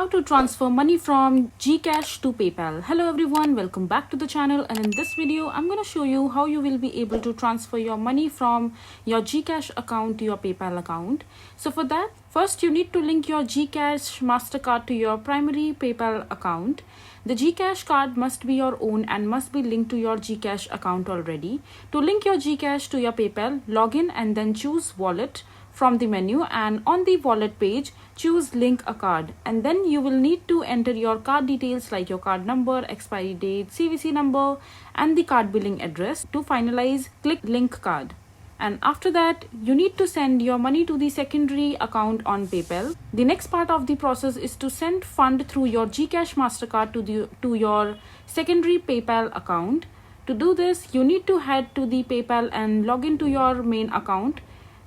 how to transfer money from Gcash to PayPal. Hello everyone, welcome back to the channel, and in this video I'm going to show you how you will be able to transfer your money from your Gcash account to your PayPal account. So for that, first you need to link your Gcash Mastercard to your primary PayPal account. The Gcash card must be your own and must be linked to your Gcash account already. To link your Gcash to your PayPal, log in and then choose Wallet from the menu, and on the wallet page choose link a card, and then you will need to enter your card details like your card number, expiry date, CVC number and the card billing address. To finalize, click link card, and after that you need to send your money to the secondary account on PayPal. The next part of the process is to send fund through your Gcash Mastercard to your secondary PayPal account. To do this, you need to head to the PayPal and log into your main account.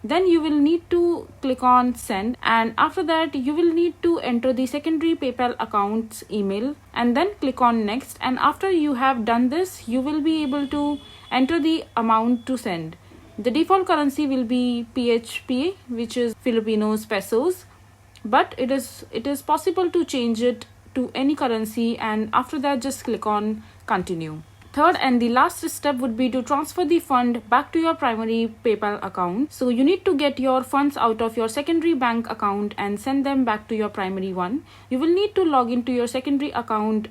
Then you will need to click on send, and after that you will need to enter the secondary PayPal account's email and then click on next. And after you have done this, you will be able to enter the amount to send. The default currency will be PHP, which is Filipinos pesos, but it is possible to change it to any currency, and after that just click on continue. Third and the last step would be to transfer the fund back to your primary PayPal account. So you need to get your funds out of your secondary bank account and send them back to your primary one. You will need to log into your secondary account.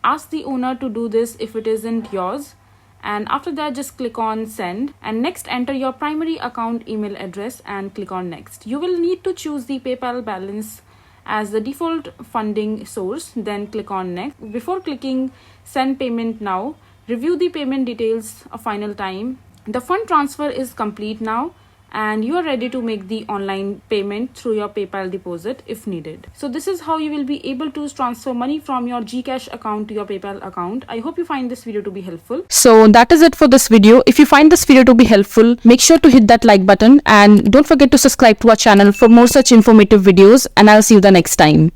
Ask the owner to do this if it isn't yours. And after that, just click on send, and next enter your primary account email address and click on next. You will need to choose the PayPal balance as the default funding source, then click on next. Before clicking send payment now, review the payment details a final time. The fund transfer is complete now, and you are ready to make the online payment through your PayPal deposit if needed. So this is how you will be able to transfer money from your Gcash account to your PayPal account. I hope you find this video to be helpful. So that is it for this video. If you find this video to be helpful, make sure to hit that like button and don't forget to subscribe to our channel for more such informative videos, and I'll see you the next time.